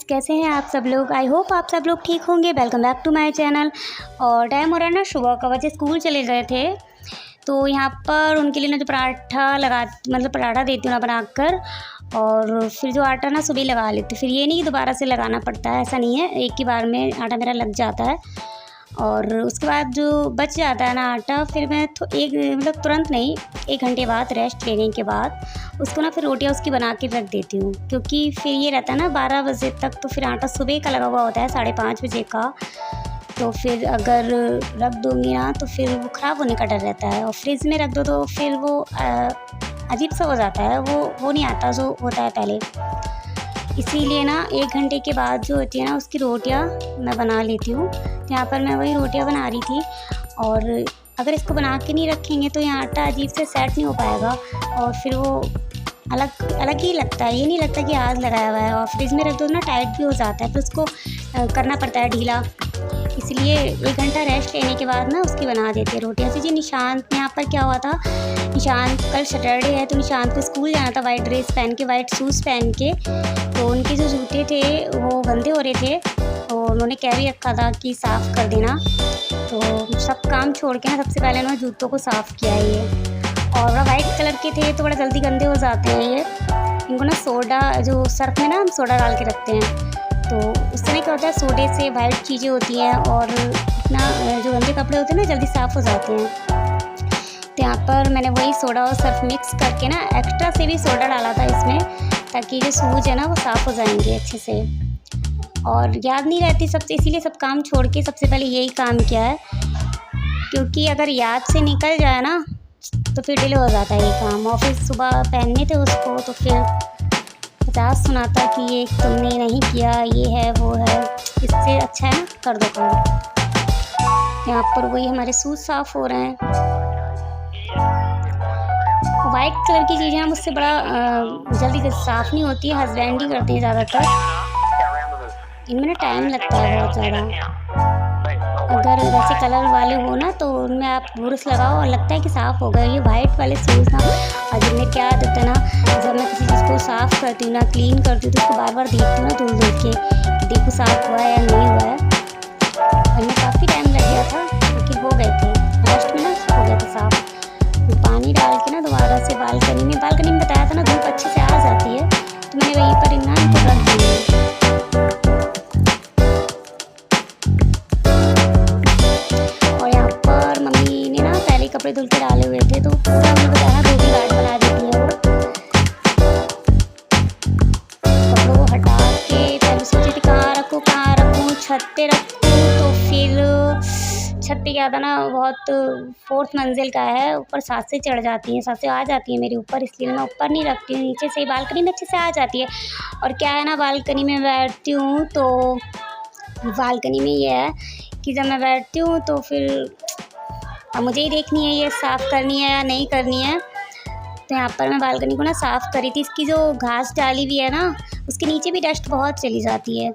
Guys, कैसे हैं आप सब लोग। आई होप आप सब लोग ठीक होंगे। Welcome back to my channel. और टाइम हो रहा है ना सुबह का, बच्चे स्कूल चले गए थे तो यहाँ पर उनके लिए ना जो पराठा पराठा देती हूँ ना बनाकर, और फिर जो आटा ना सुबह लगा लेती हूँ। फिर ये नहीं कि दोबारा से लगाना पड़ता है, ऐसा नहीं है, एक ही बार में आटा मेरा लग जाता है। और उसके बाद जो बच जाता है ना आटा, फिर मैं तुरंत नहीं, 1 घंटे बाद रेस्ट लेने के बाद उसको ना फिर रोटियां उसकी बना के रख देती हूँ। क्योंकि फिर ये रहता है ना 12 बजे तक, तो फिर आटा सुबह का लगा हुआ होता है 5:30 बजे का, तो फिर अगर रख दूँगी ना तो फिर वो ख़राब होने का डर रहता है। और फ्रिज में रख दो तो फिर वो अजीब सा हो जाता है, वो नहीं आता जो होता है पहले। इसीलिए ना 1 घंटे के बाद जो होती है ना उसकी रोटियां मैं बना लेती हूँ। यहाँ पर मैं वही रोटियां बना रही थी। और अगर इसको बना के नहीं रखेंगे तो यहाँ आटा अजीब से सेट नहीं हो पाएगा, और फिर वो अलग अलग ही लगता है। ये नहीं लगता कि आज लगाया हुआ है। और फ्रिज में रख दो ना टाइट भी हो जाता है, फिर उसको करना पड़ता है ढीला। इसलिए 1 घंटा रेस्ट लेने के बाद ना उसकी बना देती है रोटियाँ। जी निशांत, यहाँ पर क्या हुआ था, निशांत कल सैटरडे है तो निशांत को स्कूल जाना था वाइट ड्रेस पहन के, वाइट शूज़ पहन के। तो उनके जो जूते थे वो गंदे हो रहे थे, तो उन्होंने कह भी रखा था कि साफ़ कर देना। तो सब काम छोड़ के ना सबसे पहले उन्होंने जूतों को साफ़ किया है ये। और वह वाइट कलर के थे तो बड़ा जल्दी गंदे हो जाते हैं ये। इनको ना सोडा, जो सर्फ में ना हम सोडा डाल के रखते हैं, तो उस समय क्या होता है, सोडे से वाइट चीज़ें होती हैं और इतना जो गंदे कपड़े होते हैं ना जल्दी साफ़ हो जाते हैं। तो यहाँ पर मैंने वही सोडा और सर्फ मिक्स करके ना एक्स्ट्रा से भी सोडा डाला था इसमें, ताकि जो शूज़ है ना वो साफ़ हो जाएंगे अच्छे से। और याद नहीं रहती सबसे, इसीलिए सब काम छोड़ के सबसे पहले यही काम किया है। क्योंकि अगर याद से निकल जाए ना तो फिर डिले हो जाता है ये काम। और फिर सुबह पहनने थे उसको तो फिर 50 सुनाता कि ये तुमने नहीं किया, ये है वो है। इससे अच्छा है ना कर दो काम। यहाँ पर वही हमारे शूज़ साफ़ हो रहे हैं। वाइट कलर की चीज़ें मुझसे बड़ा जल्दी साफ़ नहीं होती है, हस्बैंड ही करते हैं ज़्यादातर। इनमें ना टाइम लगता है बहुत ज़्यादा। अगर वैसे कलर वाले हो ना तो उनमें आप ब्रश लगाओ और लगता है कि साफ़ हो गए। ये वाइट वाले शूज़ ना, और जिनमें क्या आदत है ना, जब मैं किसी चीज़ को साफ़ करती हूँ ना, क्लीन करती हूँ, तो उसको बार बार देखती हूँ ना धुल के कि देखो साफ़ हुआ है या नहीं हुआ है। और इनमें काफ़ी टाइम लग गया था लेकिन हो गए थे, लास्ट में ना हो गए थे साफ़। तो पानी डाल के ना दोबारा से बालकनी में बताया था ना धूप अच्छे से आ जाती है, तो मैंने वहीं पर इनको रख दिया। कपड़े धुल के डाले हुए थे तो पूरा उन्हें बताया धोबी घाट बना देती है वो। कपड़ों को हटा के पहले सोची थी कहाँ रखूँ, छत पे रखूँ। तो फिर छत पे क्या था ना, बहुत 4th मंजिल का है, ऊपर साँसें चढ़ जाती हैं, साँसें आ जाती हैं मेरे ऊपर, इसलिए मैं ऊपर नहीं रखती हूँ, नीचे से ही बालकनी में अच्छे से आ जाती है। और क्या है ना, बालकनी में बैठती हूँ तो बालकनी में ये है कि जब मैं बैठती हूँ तो फिर अब मुझे ही देखनी है ये साफ़ करनी है या नहीं करनी है। तो यहाँ पर मैं बालकनी को ना साफ़ करी थी, इसकी जो घास डाली हुई है ना उसके नीचे भी डस्ट बहुत चली जाती है।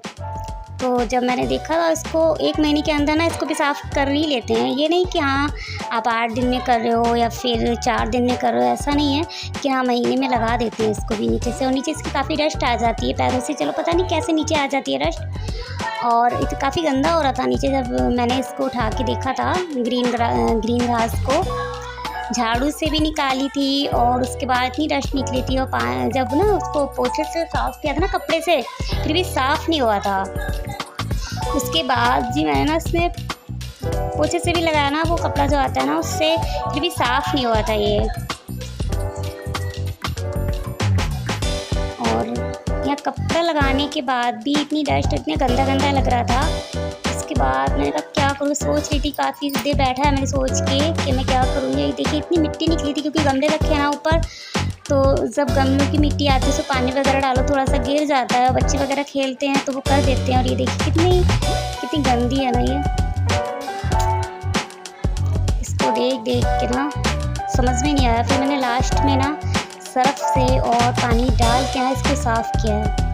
तो जब मैंने देखा था इसको 1 महीने के अंदर ना इसको भी साफ़ कर ही लेते हैं। ये नहीं कि हाँ आप 8 दिन में कर रहे हो या फिर 4 दिन में कर रहे हो, ऐसा नहीं है कि हाँ महीने में लगा देते हैं इसको भी नीचे से। और नीचे इसकी काफ़ी डस्ट आ जाती है पैरों से, चलो पता नहीं कैसे नीचे आ जाती है डस्ट। और काफ़ी गंदा हो रहा था नीचे, जब मैंने इसको उठा के देखा था ग्रीन घास को झाड़ू से भी निकाली थी और उसके बाद इतनी डस्ट निकली थी। और जब ना उसको पोछे से साफ़ किया था ना कपड़े से, फिर भी साफ़ नहीं हुआ था। उसके बाद जी मैंने ना इसमें पोछे से भी लगाया ना, वो कपड़ा जो आता है ना उससे, फिर भी साफ़ नहीं हुआ था ये। और यहाँ कपड़ा लगाने के बाद भी इतनी डस्ट, इतना गंदा लग रहा था। उसके बाद मैंने कहा क्या करूँ, सोच रही थी, काफ़ी देर बैठा है मैंने सोच के कि मैं क्या करूँगी। देखिए इतनी मिट्टी निकली थी क्योंकि गमले रखे हैं ना ऊपर, तो जब गमलों की मिट्टी आती है तो पानी वगैरह डालो थोड़ा सा गिर जाता है, बच्चे वगैरह खेलते हैं तो वो कर देते हैं। और ये देखिए कितनी गंदी है ना ये। इसको देख के ना समझ में नहीं आया, फिर मैंने लास्ट में ना सर्फ से और पानी डाल के ना इसको साफ़ किया है।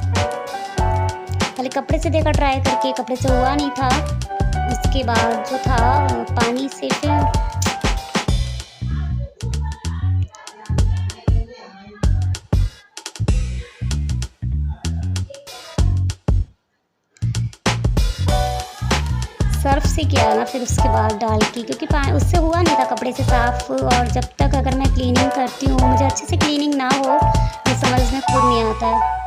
पहले कपड़े से देखा ट्राई करके, कपड़े से हुआ नहीं था। उसके बाद जो था पानी से फिर से किया ना फिर उसके बाद डाल के, क्योंकि उससे हुआ नहीं था कपड़े से साफ़। और जब तक अगर मैं क्लीनिंग करती हूँ, मुझे अच्छे से क्लीनिंग ना हो, ये समझ में खुद नहीं आता है।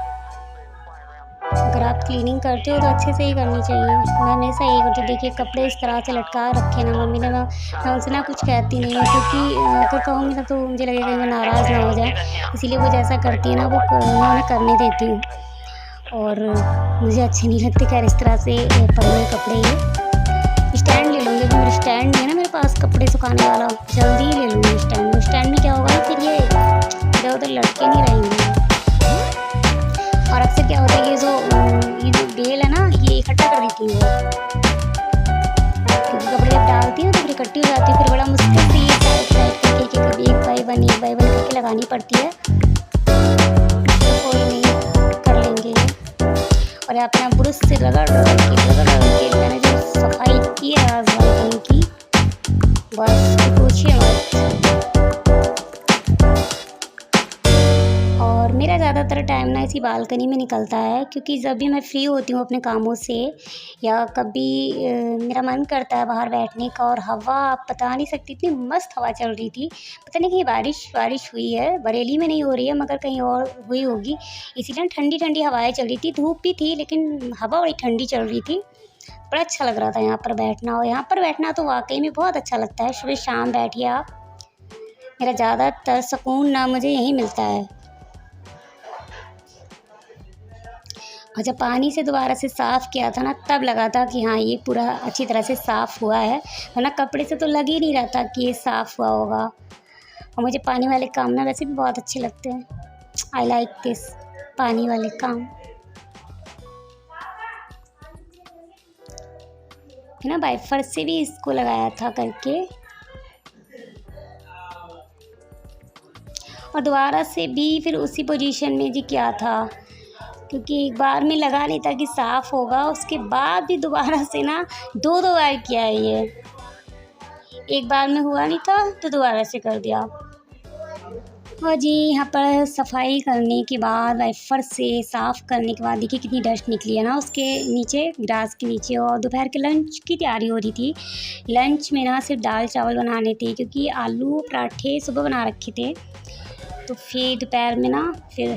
अगर आप क्लीनिंग करते हो तो अच्छे से ही करनी चाहिए। मैं हमेशा यही करती हूँ। देखिए कपड़े इस तरह से लटका रखे ना मम्मी ने, मैं उनसे ना कुछ कहती नहीं हूँ, क्योंकि अगर कहूँगी ना तो मुझे लगेगा कहीं वो नाराज़ ना हो जाए, इसीलिए वो जैसा करती है ना वो मैं उन्हें करने देती हूँ। और मुझे अच्छे नहीं लगते खैर इस तरह से पड़े हुए कपड़े। ये स्टैंड ले लूँगी, अभी मेरा स्टैंड नहीं है ना मेरे पास कपड़े सुखाने वाला, जल्दी ही ले लूँगी स्टैंड। स्टैंड में क्या होगा ना, फिर ये इधर उधर लटके नहीं रहेंगे। और अक्सर क्या होता है, ये जो बेल है ना, ये इकट्ठा कर देती है वो, क्योंकि कपड़े जब डालती है तो फिर इकट्ठी हो जाती है, फिर बड़ा मुश्किल से ये साइड साइड करके कभी एक बाई वन करके लगानी पड़ती है। तो कोई नहीं, कर लेंगे ये। और यहाँ पे ना ब्रश से रगड़ के मैंने जो सफाई की है आज बालकनी की, बस पूछिए मत। और मेरा ज़्यादातर टाइम ना इसी बालकनी में निकलता है, क्योंकि जब भी मैं फ्री होती हूँ अपने कामों से, या कभी मेरा मन करता है बाहर बैठने का। और हवा आप बता नहीं सकती, इतनी मस्त हवा चल रही थी। पता नहीं कहीं बारिश हुई है, बरेली में नहीं हो रही है मगर कहीं और हुई होगी, इसीलिए ठंडी ठंडी हवाएं चल रही थी। धूप भी थी लेकिन हवा बड़ी ठंडी चल रही थी। बड़ा अच्छा लग रहा था यहाँ पर बैठना। और यहाँ पर बैठना तो वाकई में बहुत अच्छा लगता है। सुबह शाम बैठिए आप, मेरा ज़्यादातर सुकून ना मुझे यहीं मिलता है। और जब पानी से दोबारा से साफ़ किया था ना, तब लगा था कि हाँ ये पूरा अच्छी तरह से साफ़ हुआ है, वरना कपड़े से तो लग ही नहीं रहा था कि ये साफ़ हुआ होगा। और मुझे पानी वाले काम ना वैसे भी बहुत अच्छे लगते हैं। आई लाइक दिस पानी वाले काम है ना। वाइपर से भी इसको लगाया था करके, और दोबारा से भी फिर उसी पोजीशन में जी किया था, क्योंकि एक बार में लगा नहीं था कि साफ़ होगा। उसके बाद भी दोबारा से ना दो बार किया है ये, एक बार में हुआ नहीं था तो दोबारा से कर दिया। और जी यहाँ पर सफाई करने के बाद, वाइपर से साफ़ करने के बाद देखिए कितनी डस्ट निकली है ना उसके नीचे, ग्रास के नीचे। और दोपहर के लंच की तैयारी हो रही थी। लंच में ना सिर्फ दाल चावल बनाने थे, क्योंकि आलू पराठे सुबह बना रखे थे। तो फिर दोपहर में ना फिर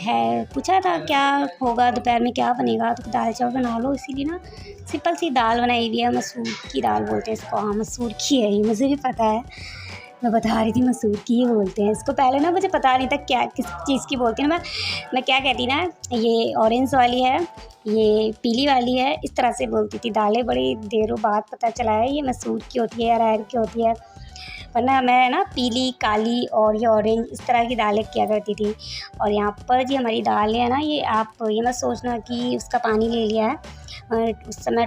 पूछा था क्या होगा दोपहर में, क्या बनेगा, तो दाल चावल बना लो। इसीलिए ना सिंपल सी दाल बनाई हुई है, मसूर की दाल बोलते हैं इसको। हाँ मसूर की है, ये मुझे भी पता है, मैं बता रही थी मसूर की ही बोलते हैं इसको। पहले ना मुझे पता नहीं था क्या किस चीज़ की बोलती हैं ना, मैं क्या कहती ना, ये ऑरेंज वाली है, ये पीली वाली है, इस तरह से बोलती थी। दालें बड़ी देरों बाद पता चला है ये मसूर की होती है या अरहर की होती है, वरना मैं ना पीली, काली और ये ऑरेंज इस तरह की दालें किया करती थी। और यहाँ पर जी हमारी दालें है ना, ये आप ये मत सोचना कि उसका पानी ले लिया है। उस समय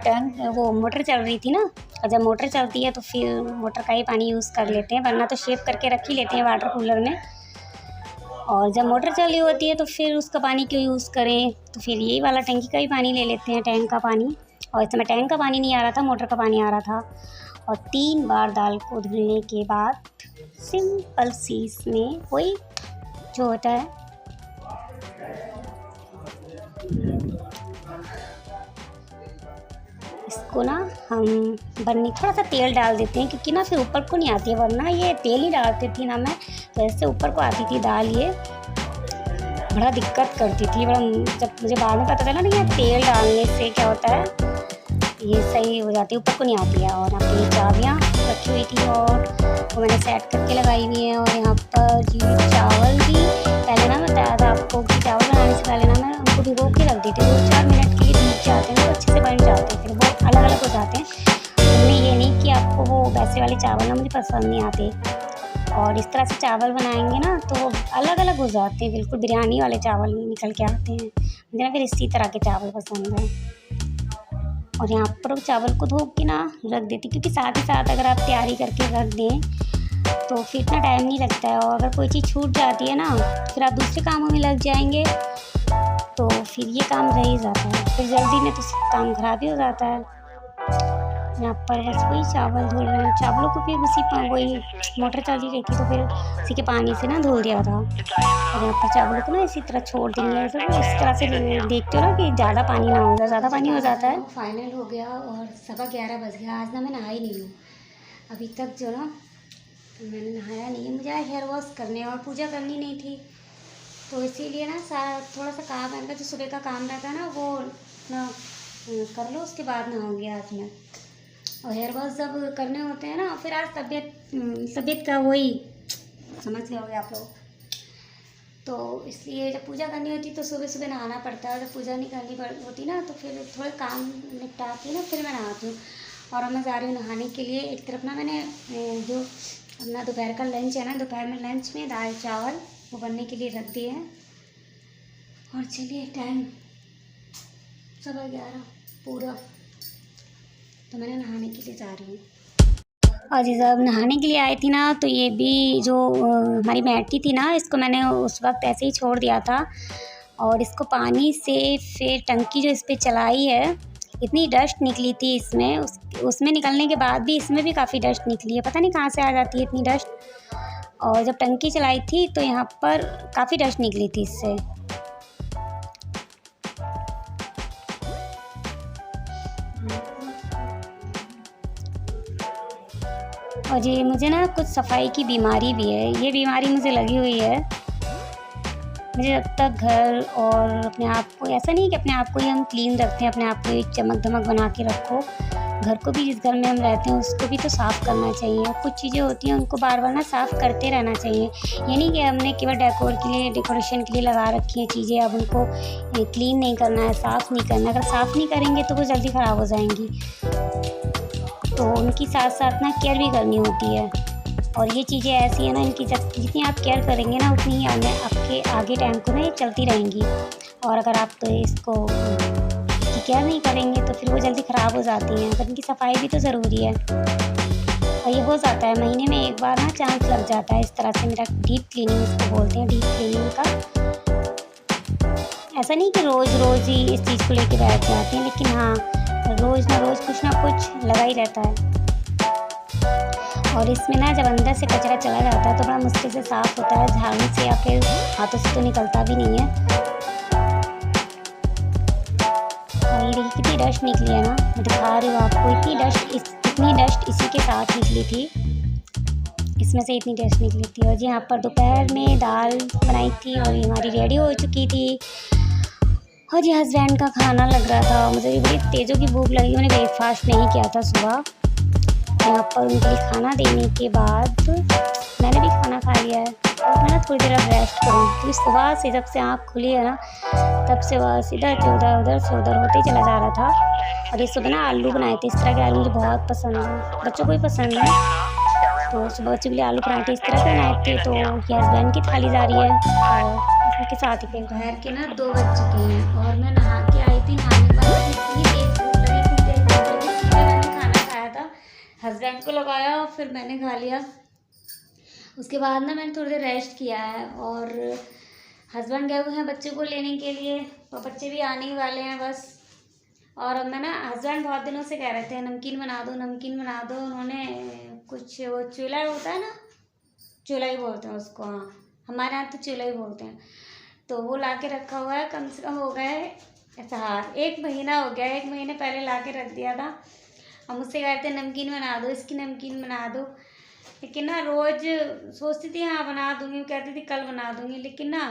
वो मोटर चल रही थी ना, और जब मोटर चलती है तो फिर मोटर का ही पानी यूज़ कर लेते हैं, वरना तो शेव करके रख ही लेते हैं वाटर कूलर में। और जब मोटर चली होती है तो फिर उसका पानी क्यों यूज़ करें, तो फिर यही वाला टंकी का ही पानी ले लेते हैं, टैंक का पानी। और इस समय टैंक का पानी नहीं आ रहा था, मोटर का पानी आ रहा था। और 3 बार दाल को धुलने के बाद सिंपल सी इसमें वही जो होता है इसको ना हम बनने थोड़ा सा तेल डाल देते हैं, क्योंकि ना फिर ऊपर को नहीं आती है, वरना ये तेल ही डालती थी ना मैं, तो ऐसे ऊपर को आती थी दाल। ये बड़ा दिक्कत करती थी, बड़ा। जब मुझे बाद में पता चला ना कि तेल डालने से क्या होता है, ये सही हो जाती है, ऊपर को नहीं आती है। और यहाँ पे ये चाबियाँ रखी हुई थी और वो मैंने सेट करके लगाई हुई हैं। और यहाँ पर जी चावल भी पहले ना बताया था आपको कि चावल बनाने से पहले ना मैं उनको भिगो के रख देती हूँ, 2-4 मिनट के लिए भीग जाते हैं तो अच्छे से बन जाते हैं, फिर वो अलग अलग हो जाते हैं। उनमें ये नहीं कि आपको वो वैसे वाले चावल ना मुझे पसंद नहीं आते। और इस तरह से चावल बनाएंगे ना तो वो अलग अलग हो जाते हैं, बिल्कुल बिरयानी वाले चावल निकल के आते हैं। मुझे ना फिर इसी तरह के चावल पसंद हैं। और यहाँ पर चावल को धो के ना रख देती, क्योंकि साथ ही साथ अगर आप तैयारी करके रख दें तो फिर इतना टाइम नहीं लगता है। और अगर कोई चीज़ छूट जाती है ना, फिर आप दूसरे कामों में लग जाएंगे तो फिर ये काम रह ही जाता है, फिर जल्दी में तो काम खराब ही हो जाता है। यहाँ पर बस वही चावल धुल रहे हैं। चावलों को भी उसी वही मोटर चली रही थी तो फिर उसी के पानी से ना धुल दिया था। और यहाँ पर चावलों को ना इसी तरह छोड़ देंगे, ऐसा तो इस तरह से देखते हो ना कि ज़्यादा पानी ना हो जाए, ज़्यादा पानी हो जाता है। फाइनल हो गया और 11:15 बज गया। आज ना मैं नहाई नहीं हूँ अभी तक, जो ना मैंने नहाया नहीं है। मुझे हेयर वॉश करने और पूजा करनी नहीं थी, तो इसीलिए ना थोड़ा सा काम है, जो सुबह का काम रहता है ना वो ना कर लो, उसके बाद नहाऊंगी आज मैं। और हेयर वॉश जब करने होते हैं ना, फिर आज तबीयत का वही समझ गए होगे आप लोग, तो इसलिए जब पूजा करनी होती तो सुबह सुबह नहाना पड़ता है। और जब पूजा नहीं करनी होती ना तो फिर थोड़े काम निपटा के ना फिर मैं नहाती हूँ। और अब मैं जा रही हूँ नहाने के लिए। एक तरफ ना मैंने जो अपना दोपहर का लंच है ना, दोपहर में लंच में दाल चावल वो बनने के लिए रख दिए हैं। और चलिए टाइम 11:15 पूरा, तो मैंने नहाने के लिए जा रही हूँ। और जब नहाने के लिए आई थी ना, तो ये भी जो हमारी मैटी थी ना, इसको मैंने उस वक्त ऐसे ही छोड़ दिया था। और इसको पानी से फिर टंकी जो इस पर चलाई है, इतनी डस्ट निकली थी इसमें, उसमें निकलने के बाद भी इसमें भी काफ़ी डस्ट निकली है। पता नहीं कहाँ से आ जाती है इतनी डस्ट। और जब टंकी चलाई थी तो यहाँ पर काफ़ी डस्ट निकली थी इससे। और जी मुझे ना कुछ सफाई की बीमारी भी है, ये बीमारी मुझे लगी हुई है। मुझे जब तक घर और अपने आप को, ऐसा नहीं कि अपने आप को ही हम क्लीन रखते हैं, अपने आप को एक चमक धमक बना के रखो, घर को भी, जिस घर में हम रहते हैं उसको भी तो साफ़ करना चाहिए। कुछ चीज़ें होती हैं उनको बार बार ना साफ़ करते रहना चाहिए। ये नहीं कि हमने केवल डेकोरेशन के लिए लगा रखी हैं चीज़ें, अब उनको क्लीन नहीं करना है, साफ़ नहीं करना। अगर साफ़ नहीं करेंगे तो वो जल्दी ख़राब हो जाएंगी, तो उनकी साथ साथ ना केयर भी करनी होती है। और ये चीज़ें ऐसी है ना, इनकी जितनी आप केयर करेंगे ना उतनी ही आपके आगे टाइम को ना ये चलती रहेंगी। और अगर आप तो इसको केयर नहीं करेंगे तो फिर वो जल्दी ख़राब हो जाती हैं। पर इनकी सफाई भी तो ज़रूरी है। और ये हो जाता है महीने में एक बार ना चांस लग जाता है इस तरह से मेरा डीप क्लीनिंग, इसको बोलते हैं डीप क्लीनिंग का। ऐसा नहीं कि रोज़ रोज़ ही इस चीज़ को लेके बैठ जाते हैं, लेकिन हाँ रोज़ ना रोज़ कुछ ना कुछ लगा ही रहता है। और इसमें ना जब अंदर से कचरा चला जाता है तो बड़ा मुश्किल से साफ़ होता है, झाड़ू से या फिर हाथों से तो निकलता भी नहीं है। और ये देखिए कितनी डस्ट निकली है ना, मैं दिखा रही हूँ आपको। इतनी डस्ट इसी के साथ निकली थी, इसमें से इतनी डस्ट निकली थी। और जी यहाँ पर दोपहर में दाल बनाई थी और ये हमारी रेडी हो चुकी थी। और जी हस्बैंड का खाना लग रहा था, मुझे भी बड़ी तेज़ों की भूख लगी। मैंने ब्रेकफास्ट नहीं किया था सुबह। यहाँ पर उनके लिए खाना देने के बाद मैंने भी खाना खा लिया है। और मैं ना थोड़ी देर अब रेस्ट करूँ, क्योंकि सुबह से जब से आँख खुली है ना तब से वह सीधा उधर से उधर होते ही चला जा रहा था। और ये सुबह ना आलू बनाए थे, इस तरह के आलू मुझे बहुत पसंद है, बच्चों को भी पसंद है। तो सुबह बच्चों के लिए आलू पराठे इस तरह के बनाए थे। तो ये हस्बैंड की थाली जा रही है और उसके साथ ही फिर दोपहर के ना 2 बज चुके हैं। और मैं नहा के आई थी, नहाने के बाद इतनी तेज भूख लगी, मैंने खाना खाया था, हस्बैंड को लगाया और फिर मैंने खा लिया। उसके बाद ना मैंने थोड़ी देर रेस्ट किया है। और हस्बैंड गए हुए हैं बच्चे को लेने के लिए, और बच्चे भी आने ही वाले हैं बस। और अब मैं ना, हस्बैंड बहुत दिनों से कह रहे थे नमकीन बना दो नमकीन बना दो। उन्होंने कुछ वो चूल्हा होता है ना, चूल्हा ही बोलते हैं उसको, हाँ हमारे यहाँ तो चूल्हा ही बोलते हैं, तो वो ला के रखा हुआ है। कम से कम हो गए ऐसा, हाँ 1 महीना हो गया, 1 महीने पहले ला के रख दिया था। अब मुझसे कहते हैं नमकीन बना दो, इसकी नमकीन बना दो। लेकिन ना रोज़ सोचती थी हाँ बना दूँगी, वो कहती थी कल बना दूँगी, लेकिन ना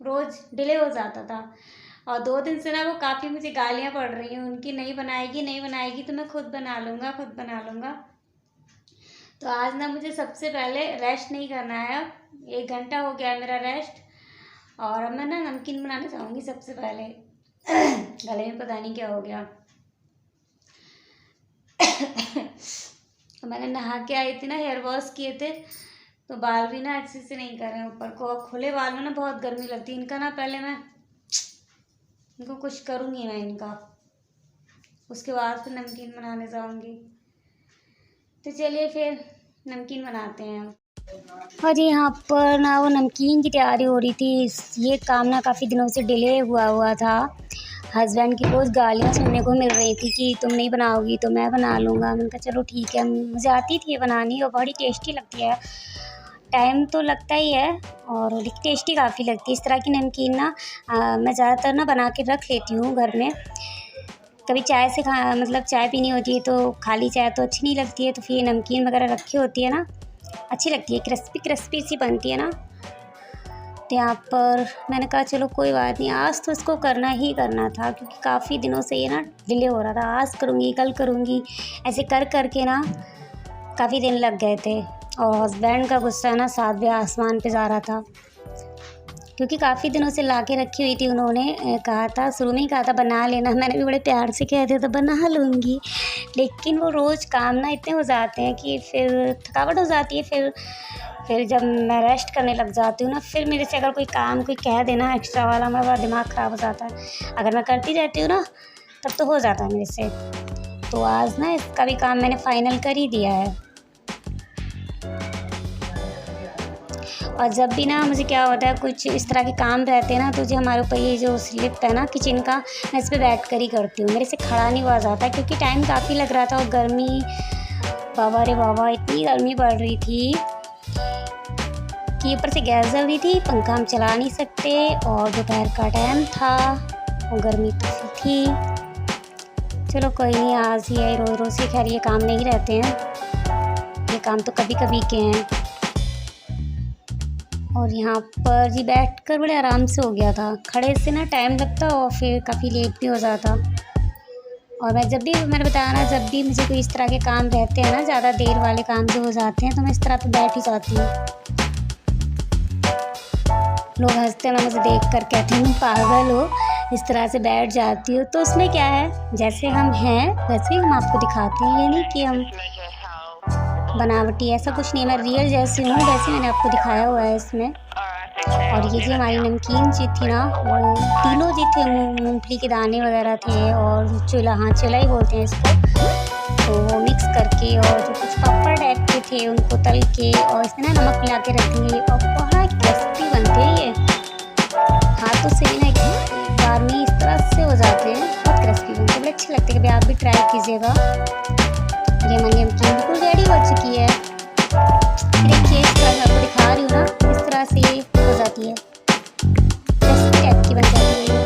रोज़ डिले हो जाता था। और 2 दिन से ना वो काफ़ी मुझे गालियाँ पड़ रही हैं उनकी, नहीं बनाएगी तो मैं खुद बना लूँगा। तो आज ना मुझे सबसे पहले रेस्ट नहीं करना है। अब 1 घंटा हो गया है मेरा रेस्ट, और अब मैं ना नमकीन बनाने जाऊँगी सबसे पहले। गले में पता नहीं क्या हो गया। मैंने नहा के आई थी ना, हेयर वॉश किए थे, तो बाल भी ना अच्छे से नहीं कर रहे हैं ऊपर को। खुले बाल में ना बहुत गर्मी लगती है इनका ना, पहले मैं इनको कुछ करूँगी मैं इनका, उसके बाद फिर नमकीन बनाने जाऊँगी। तो चलिए फिर नमकीन बनाते हैं। और यहाँ पर ना वो नमकीन की तैयारी हो रही थी। ये काम ना काफ़ी दिनों से डिले हुआ था। हस्बैंड की रोज़ गालियाँ सुनने को मिल रही थी कि तुम नहीं बनाओगी तो मैं बना लूँगा। मैंने कहा चलो ठीक है, मुझे आती थी बनानी और बड़ी टेस्टी लगती है। टाइम तो लगता ही है और टेस्टी काफ़ी लगती है। इस तरह की नमकीन ना मैं ज़्यादातर ना बना के रख लेती हूँ घर में। कभी चाय से मतलब चाय पीनी होती है तो खाली चाय तो अच्छी नहीं लगती है, तो फिर नमकीन वगैरह रखी होती है ना, अच्छी लगती है, क्रिस्पी क्रिस्पी सी बनती है ना। तो यहाँ पर मैंने कहा चलो कोई बात नहीं, आज तो इसको करना ही करना था क्योंकि काफ़ी दिनों से ये ना डिले हो रहा था। आज करूँगी कल करूँगी ऐसे कर कर के ना काफ़ी दिन लग गए थे। और हस्बैंड का गुस्सा ना 7वें आसमान पे जा रहा था क्योंकि काफ़ी दिनों से ला के रखी हुई थी। उन्होंने कहा था, शुरू में ही कहा था बना लेना, मैंने भी बड़े प्यार से कह दिया था बना लूँगी, लेकिन वो रोज़ काम ना इतने हो जाते हैं कि फिर थकावट हो जाती है। फिर जब मैं रेस्ट करने लग जाती हूँ ना, फिर मेरे से अगर कोई काम कोई कह देना एक्स्ट्रा वाला, मेरा बड़ा दिमाग ख़राब हो जाता है। अगर मैं करती रहती हूँ ना तब तो हो जाता है मेरे से। तो आज ना इसका भी काम मैंने फ़ाइनल कर ही दिया है। और जब भी ना मुझे क्या होता है, कुछ इस तरह के काम रहते हैं ना, तो जो हमारे ऊपर ये जो स्लिप है ना किचन का, मैं इस पर बैठ कर ही करती हूँ। मेरे से खड़ा नहीं हुआ जाता क्योंकि टाइम काफ़ी लग रहा था और गर्मी, बाबा रे बाबा, इतनी गर्मी पड़ रही थी कि ऊपर से गैस जल रही थी, पंखा हम चला नहीं सकते और दोपहर का टाइम था और गर्मी तो थी। चलो कोई नहीं, आज ही है, रोज़ रोज़ के खैर ये काम नहीं रहते हैं, ये काम तो कभी कभी के हैं। और यहाँ पर जी बैठकर बड़े आराम से हो गया था, खड़े से ना टाइम लगता और फिर काफ़ी लेट भी हो जाता। और मैं जब भी, मैंने बताया ना, जब भी मुझे कोई इस तरह के काम रहते हैं ना, ज़्यादा देर वाले काम जो हो जाते हैं, तो मैं इस तरह पे बैठ ही जाती हूँ। लोग हंसते हैं ना मुझे देख कर, कहते हैं तुम पागल हो, इस तरह से बैठ जाती हो। तो उसमें क्या है, जैसे हम हैं वैसे ही हम आपको दिखाते हैं, ये नहीं कि हम बनावटी, ऐसा कुछ नहीं। मैं रियल जैसी हूँ वैसे मैंने आपको दिखाया हुआ है इसमें। और ये जो हमारी नमकीन जी थी ना, वो तीनों जी थे, मूंगफली के दाने वगैरह थे और चूल्हा, हाँ चूल्हा ही बोलते हैं इसको, तो वो मिक्स करके और जो कुछ पापड़ टाइप के थे उनको तल के और इसमें ना नमक मिला के रखेंगे और बहुत क्रिस्पी बनते हैं ये। हाथों से भी ना एक बार में इस तरह से हो जाते हैं, बहुत क्रिस्पी बनते हैं, बड़े अच्छे लगते हैं। कभी आप भी ट्राई कीजिएगा। ये हमारी नमकीन बिल्कुल रेडी हो चुकी है। देखिए इस तरह आपको दिखा रही हूँ ना, इस तरह से हो जाती है, क्रिस्पी टाइप की बन जाती है।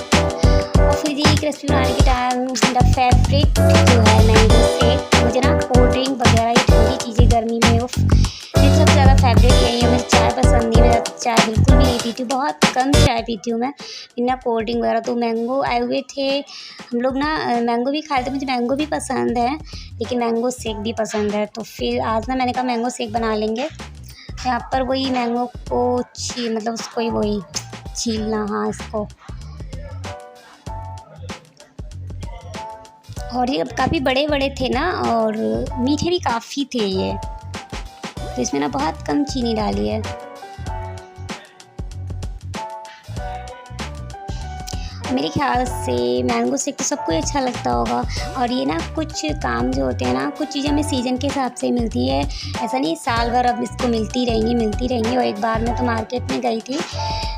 और फिर ये क्रिस्पी बनाने के टाइम मेरा फेवरेट जो है मैंगो शेक। मुझे ना कोल्ड ड्रिंक वगैरह ये ठंडी चीज़ें गर्मी में वो मेरी सबसे ज़्यादा फेवरेट यही है। मुझे चाय पसंद नहीं, मैं चाय बिल्कुल भी नहीं पीती हूँ, बहुत कम चाय पीती हूँ मैं बिना कोल्ड ड्रिंक वगैरह। तो मैंगो आए हुए थे, हम लोग ना मैंगो भी खाए थे, मुझे मैंगो भी पसंद है लेकिन मैंगो शेक भी पसंद है। तो फिर आज ना मैंने कहा मैंगो शेक बना लेंगे। यहाँ पर वही मैंगो को मतलब उसको ही वही छीलना, हाँ इसको। और ये काफ़ी बड़े बड़े थे ना और मीठे भी काफ़ी थे ये, तो इसमें ना बहुत कम चीनी डाली है। मेरे ख्याल से मैंगो शेक तो सबको ही अच्छा लगता होगा। और ये ना कुछ काम जो होते हैं ना, कुछ चीज़ें हमें सीज़न के हिसाब से मिलती है, ऐसा नहीं साल भर अब इसको मिलती रहेंगी। और एक बार मैं तो मार्केट में गई थी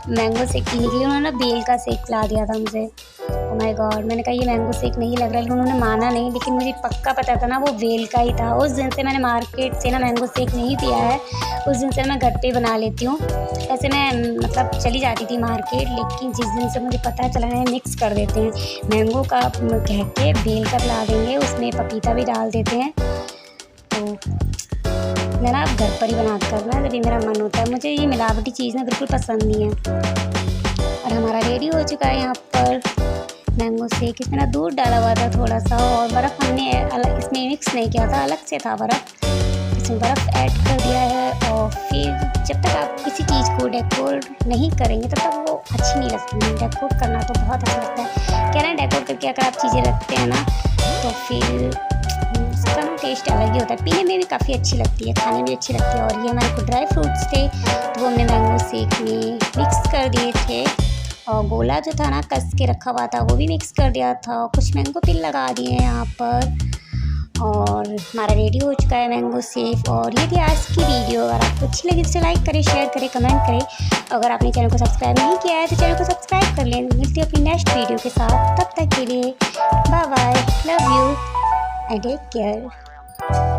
मैंगो शेक पीने के लिए, उन्होंने बेल का शेक ला दिया था मुझे। ओह माय गॉड, मैंने कहा ये मैंगो शेक नहीं लग रहा, लेकिन उन्होंने माना नहीं, लेकिन मुझे पक्का पता था ना वो बेल का ही था। उस दिन से मैंने मार्केट से ना मैंगो शेक नहीं पिया है, उस दिन से मैं घर पे बना लेती हूँ। ऐसे मैं मतलब चली जाती थी मार्केट, लेकिन जिस दिन से मुझे पता चला है मिक्स कर देते हैं, मैंगो का कह के बेल का ला देंगे, उसमें पपीता भी डाल देते हैं। तो मैं ना घर पर ही बना कर ना जब भी मेरा मन होता है, मुझे ये मिलावटी चीज़ ना बिल्कुल पसंद नहीं है। और हमारा रेडी हो चुका है यहाँ पर मैंगो शेक। इसमें ना दूध डाला हुआ था थोड़ा सा और बर्फ़ हमने अलग इसमें मिक्स नहीं किया था, अलग से था बर्फ़, इसमें बर्फ़ ऐड कर दिया है। और फिर जब तक आप किसी चीज़ को डेकोर नहीं करेंगे तब तक वो अच्छी नहीं लगती। डेकोर करना तो बहुत अच्छा लगता है, कह रहे हैं डेकोर करके अगर आप चीज़ें रखते हैं ना तो फिर उसका ना टेस्ट अलग ही होता है, पीने में भी काफ़ी अच्छी लगती है, खाने में भी अच्छी लगती है। और ये हमारे को ड्राई फ्रूट्स थे तो वो हमने मैंगो शेक में मिक्स कर दिए थे। और गोला जो था ना कस के रखा हुआ था वो भी मिक्स कर दिया था, और कुछ मैंगो पिल लगा दिए हैं यहाँ पर। और हमारा रेडी हो चुका है मैंगो शेक। और ये थी आज की वीडियो। अगर आपको अच्छी लगी तो लाइक करें, शेयर करें, कमेंट करें। अगर आपने चैनल को सब्सक्राइब नहीं किया है तो चैनल को सब्सक्राइब कर लें। मिलती है अपनी नेक्स्ट वीडियो के साथ, तब तक के लिए bye bye, love you and take care.